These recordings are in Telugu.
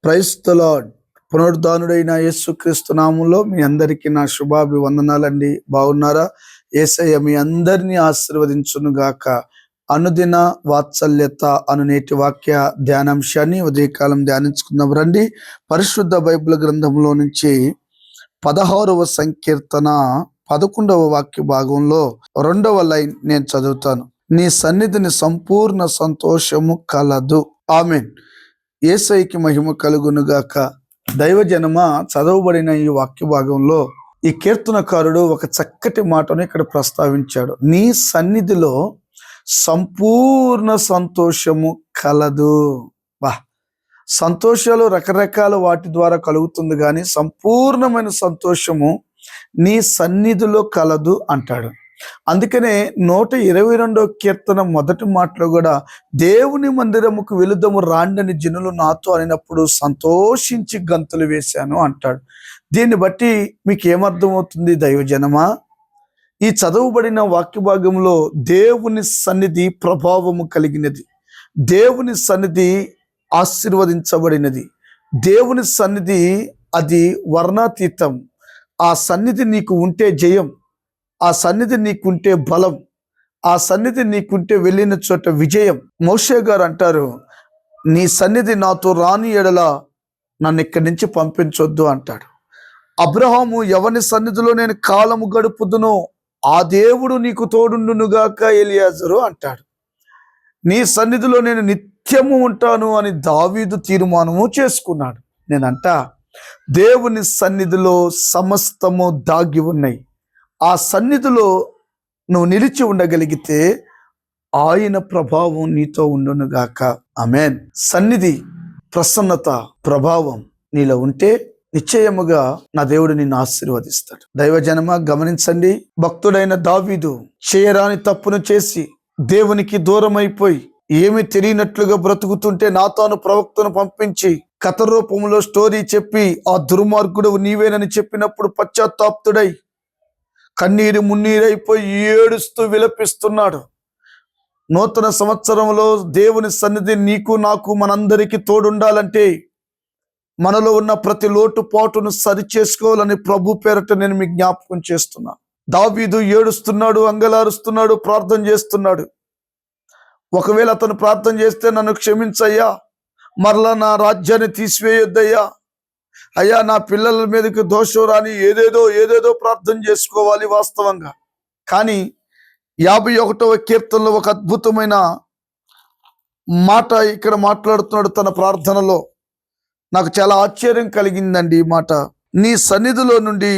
Praise the lord. పునరుద్ధానుడైన యేసుక్రీస్తు నామంలో మీ అందరికీ నా శుభాభివందనాలండి. బాగున్నారా? యేసయ్య మీ అందరినీ ఆశీర్వదించును గాక. అనుదిన వాత్సల్యత అను నేటి వాక్య ధ్యానాంశాన్ని ఉదయకాలం ధ్యానించుకుందాం రండి. పరిశుద్ధ బైబిల్ గ్రంథంలో నుంచి 16వ సంకీర్తన 11వ వాక్య భాగంలో 2వ లైన్ నేను చదువుతాను. నీ సన్నిధిని సంపూర్ణ సంతోషము కలదు. ఆమేన్. యేసయ్యకి మహిమ కలుగునుగాక. దైవజనమ, చదవబడిన ఈ వాక్య భాగంలో ఈ కీర్తనకారుడు ఒక చక్కటి మాటను ఇక్కడ ప్రస్తావించాడు. నీ సన్నిధిలో సంపూర్ణ సంతోషము కలదు. వా, సంతోషాలు రకరకాల వాటి ద్వారా కలుగుతుంది, కానీ సంపూర్ణమైన సంతోషము నీ సన్నిధిలో కలదు అంటాడు. అందుకనే 122వ కీర్తన మొదటి మాటలో కూడా దేవుని మందిరముకు వెలుదము రాండని జనులు నాతో అనినప్పుడు సంతోషించి గంతులు వేశాను అంటాడు. దీన్ని బట్టి మీకు ఏమర్థమవుతుంది దైవజనమా? ఈ చదవబడిన వాక్య భాగంలో దేవుని సన్నిధి ప్రభావము కలిగినది, దేవుని సన్నిధి ఆశీర్వదించబడినది, దేవుని సన్నిధి అది వర్ణాతీతం. ఆ సన్నిధి నీకు ఉంటే జయం, ఆ సన్నిధి నీకుంటే బలం, ఆ సన్నిధి నీకుంటే వెళ్ళిన చోట విజయం. మోషే గారు అంటారు, నీ సన్నిధి నాతో రాని ఎడల నన్ను ఇక్కడి నుంచి పంపించొద్దు అంటాడు. అబ్రహాము ఎవని సన్నిధిలో నేను కాలము గడుపుదునో ఆ దేవుడు నీకు తోడుండునుగాక ఎలియాజరు అంటాడు. నీ సన్నిధిలో నేను నిత్యము ఉంటాను అని దావీదు తీర్మానము చేసుకున్నాడు. నేనంట దేవుని సన్నిధిలో సమస్తము దాగి ఉన్నాయి. ఆ సన్నిధిలో నువ్వు నిలిచి ఉండగలిగితే ఆయన ప్రభావం నీతో ఉండునుగాక. ఆమేన్. సన్నిధి, ప్రసన్నత, ప్రభావం నీలో ఉంటే నిశ్చయముగా నా దేవుడు నిన్ను ఆశీర్వదిస్తాడు. దైవజనమ, గమనించండి. భక్తుడైన దావీదు చేయరాని తప్పును చేసి దేవునికి దూరం అయిపోయి ఏమి తెలియనట్లుగా బ్రతుకుతుంటే నాతాను ప్రవక్తను పంపించి కథ రూపంలో స్టోరీ చెప్పి ఆ దుర్మార్గుడు నీవేనని చెప్పినప్పుడు పశ్చాత్తాప్తుడై కన్నీరు మున్నీరైపోయి ఏడుస్తూ విలపిస్తున్నాడు. నూతన సంవత్సరంలో దేవుని సన్నిధి నీకు నాకు మనందరికీ తోడుండాలంటే మనలో ఉన్న ప్రతి లోటుపాటును సరి చేసుకోవాలని ప్రభు పేరట నేను మీకు జ్ఞాపకం చేస్తున్నాను. దావీదు ఏడుస్తున్నాడు, అంగలారుస్తున్నాడు, ప్రార్థన చేస్తున్నాడు. ఒకవేళ అతను ప్రార్థన చేస్తే నన్ను క్షమించయ్యా, మరలా నా రాజ్యాన్ని తీసివేయొద్దయ్యా, అయ్యా నా పిల్లల మీదకి దోషం రాని ఏదేదో ప్రార్థన చేసుకోవాలి వాస్తవంగా. కానీ 51వ కీర్తనలో ఒక అద్భుతమైన మాట ఇక్కడ మాట్లాడుతున్నాడు తన ప్రార్థనలో. నాకు చాలా ఆశ్చర్యం కలిగిందండి ఈ మాట. నీ సన్నిధిలో నుండి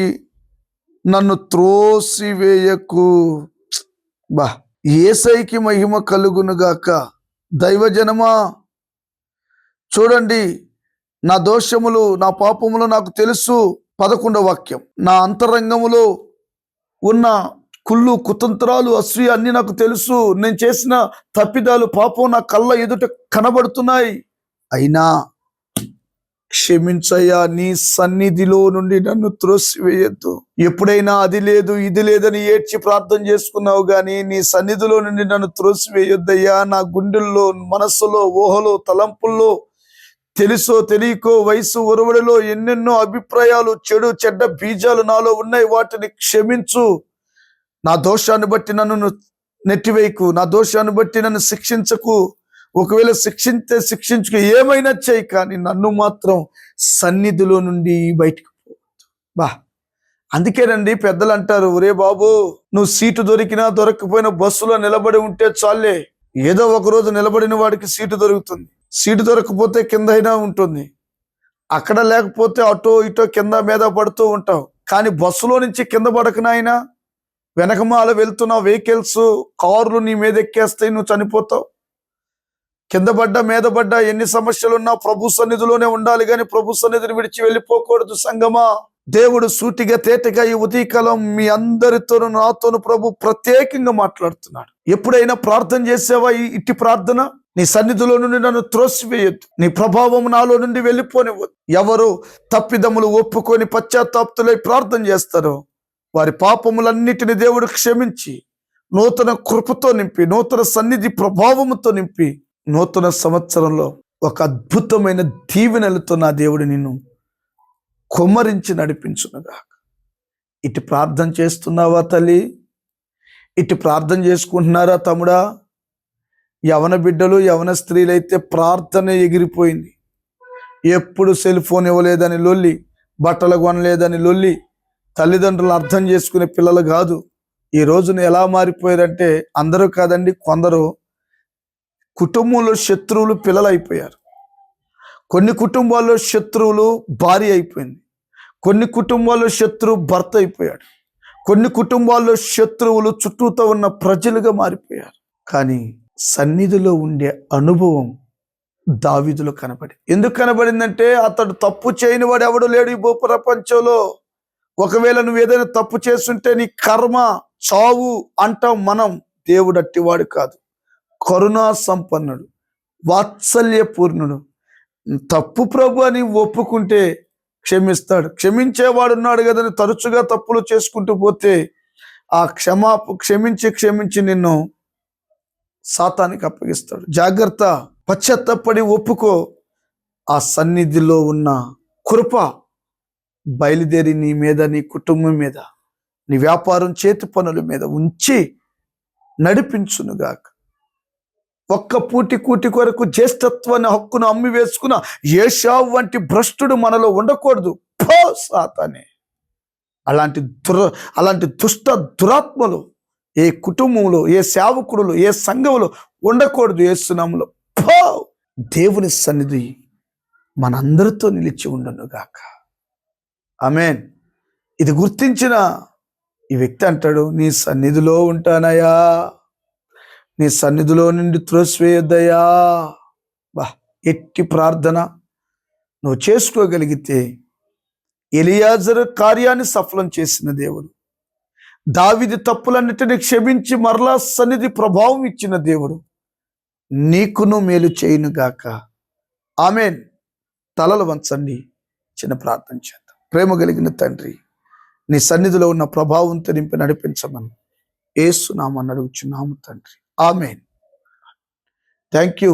నన్ను త్రోసివేయకు. బా, యేసయ్యకి మహిమ కలుగునుగాక. దైవజనమా, చూడండి, నా దోషములు, నా పాపములు నాకు తెలుసు. 11వ వాక్యం, నా అంతరంగములో ఉన్న కుళ్ళు, కుతంత్రాలు, అసూయ అన్ని నాకు తెలుసు. నేను చేసిన తప్పిదాలు, పాపం నా కళ్ళ ఎదుట కనబడుతున్నాయి. అయినా క్షమించయ్యా, నీ సన్నిధిలో నుండి నన్ను త్రోసివేయద్దు. ఎప్పుడైనా అది లేదు ఇది లేదని ఏడ్చి ప్రార్థన చేసుకున్నావు, కానీ నీ సన్నిధిలో నుండి నన్ను త్రోసివేయొద్దయ్యా. నా గుండెల్లో, మనస్సులో, ఊహలో, తలంపుల్లో, తెలుసో తెలియకో, వయసు ఒరవడిలో ఎన్నెన్నో అభిప్రాయాలు, చెడ్డ బీజాలు నాలో ఉన్నాయి. వాటిని క్షమించు. నా దోషాన్ని బట్టి నన్ను నెట్టివేయకు, నా దోషాన్ని బట్టి నన్ను శిక్షించకు. ఒకవేళ శిక్షించుకు, ఏమైనా చేయి, కానీ నన్ను మాత్రం సన్నిధిలో నుండి బయటకు పోవద్దు. బా, అందుకేనండి పెద్దలు అంటారు, ఒరే బాబు, నువ్వు సీటు దొరికినా దొరకపోయినా బస్సులో నిలబడి ఉంటే చాలే. ఏదో ఒక రోజు నిలబడిన వాడికి సీటు దొరుకుతుంది. సీటు దొరకపోతే కింద అయినా ఉంటుంది, అక్కడ లేకపోతే అటో ఇటో కింద మీద పడుతూ ఉంటావు. కానీ బస్సులో నుంచి కింద పడకనైనా వెనకమాల వెళ్తున్న వెహికల్స్, కార్లు నీ మీద ఎక్కేస్తాయి, నువ్వు చనిపోతావు. కింద పడ్డా మీద పడ్డా ఎన్ని సమస్యలున్నా ప్రభు సన్నిధిలోనే ఉండాలి, కానీ ప్రభు సన్నిధిని విడిచి వెళ్ళిపోకూడదు. సంగమా, దేవుడు సూటిగా తేటగా ఈ ఉదయకాలం మీ అందరితోనూ నాతోను ప్రభు ప్రత్యేకంగా మాట్లాడుతున్నాడు. ఎప్పుడైనా ప్రార్థన చేసావా ఇట్టి ప్రార్థన? నీ సన్నిధిలో నుండి నన్ను త్రోసివేయొద్దు, నీ ప్రభావం నాలో నుండి వెళ్ళిపోనివ్వద్దు. ఎవరు తప్పిదములు ఒప్పుకొని పశ్చాత్తాప్తులై ప్రార్థన చేస్తారో వారి పాపములన్నిటిని దేవుడు క్షమించి నూతన కృపతో నింపి, నూతన సన్నిధి ప్రభావముతో నింపి, నూతన సంవత్సరంలో ఒక అద్భుతమైన దీవెనలతో నా దేవుడు నిన్ను కుమ్మరించి నడిపించునుగా. ఇటు ప్రార్థన చేస్తున్నావా తల్లి? ఇటు ప్రార్థన చేసుకుంటున్నారా తమ్ముడా? యవన బిడ్డలు, యవన స్త్రీలైతే ప్రార్థన ఎగిరిపోయింది. ఎప్పుడు సెల్ ఫోన్ ఇవ్వలేదని లొల్లి, బట్టలు కొనలేదని లొల్లి, తల్లిదండ్రులు అర్థం చేసుకునే పిల్లలు కాదు. ఈ రోజున ఎలా మారిపోయారంటే, అందరూ కాదండి, కొందరు కుటుంబంలో శత్రువులు పిల్లలు అయిపోయారు. కొన్ని కుటుంబాల్లో శత్రువులు భార్య అయిపోయింది. కొన్ని కుటుంబాల్లో శత్రువు భర్త అయిపోయాడు. కొన్ని కుటుంబాల్లో శత్రువులు చుట్టూతో ఉన్న ప్రజలుగా మారిపోయారు. కానీ సన్నిధిలో ఉండే అనుభవం దావీదులో కనబడి. ఎందుకు కనబడిందంటే, అతడు తప్పు చేయని వాడు ఎవడు లేడు ఈ భూప్రపంచంలో. ఒకవేళ నువ్వు ఏదైనా తప్పు చేస్తుంటే నీ కర్మ చావు అంటాం మనం. దేవుడు అట్టివాడు కాదు, కరుణా సంపన్నుడు, వాత్సల్యపూర్ణుడు. తప్పు ప్రభు అని ఒప్పుకుంటే క్షమిస్తాడు. క్షమించేవాడున్నాడు కదని తరచుగా తప్పులు చేసుకుంటూ పోతే ఆ క్షమించి నిన్ను సాతానికి అప్పగిస్తాడు. జాగ్రత్త, పశ్చాత్తపడి ఒప్పుకో. ఆ సన్నిధిలో ఉన్న కృప బయలుదేరి నీ మీద, నీ కుటుంబం మీద, నీ వ్యాపారం, చేతి పనుల మీద ఉంచి నడిపించునుగాక. ఒక్క కూటి కొరకు జ్యేష్ఠత్వాన్ని హక్కును అమ్మి వేసుకున్న ఏశావు వంటి భ్రష్టుడు మనలో ఉండకూడదు. పో సాతానే! అలాంటి దుష్ట దురాత్మలు ఏ కుటుంబంలో, ఏ సేవకుడులో, ఏ సంఘంలో ఉండకూడదు. యేసునామములో పో! దేవుని సన్నిధి మనందరితో నిలిచి ఉండునుగాక. ఆమేన్. ఇది గుర్తించిన ఈ వ్యక్తి అంటాడు, నీ సన్నిధిలో ఉంటానయ్యా, నీ సన్నిధిలో నుండి త్రోసివేయొద్దయ్యా. బా, ఎట్టి ప్రార్థన నువ్వు చేసుకోగలిగితే ఎలియాజరు కార్యాన్ని సఫలం చేసిన దేవుడు, దావీదు తప్పులన్నిటిని క్షమించి మరలా సన్నిధి ప్రభావం ఇచ్చిన దేవుడు నీకును మేలు చేయునుగాక. ఆమేన్. తలలు వంచండి, చిన్న ప్రార్థన చేద్దాం. ప్రేమ కలిగిన తండ్రి, నీ సన్నిధిలో ఉన్న ప్రభావంతో నింపి నడిపించమని యేసు నామమున అడుగుచున్నాము తండ్రి. ఆమేన్. Thank you.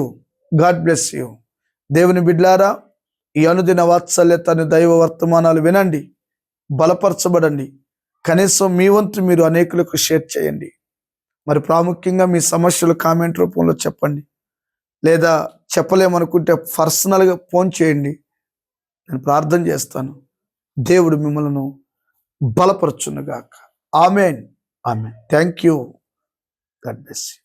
God bless you. దేవుని బిడ్లారా, ఈ అనుదిన వాత్సల్యతను దైవ వర్తమానాలు వినండి, బలపరచబడండి. కనీసం మీ వంతు మీరు అనేకులకు షేర్ చేయండి. మరి ప్రాముఖ్యంగా మీ సమస్యలు కామెంట్ రూపంలో చెప్పండి, లేదా చెప్పలేమనుకుంటే పర్సనల్గా ఫోన్ చేయండి. నేను ప్రార్థన చేస్తాను. దేవుడు మిమ్మల్ని బలపరచునుగాక. ఆమేన్. ఆమేన్. Thank you. God bless you.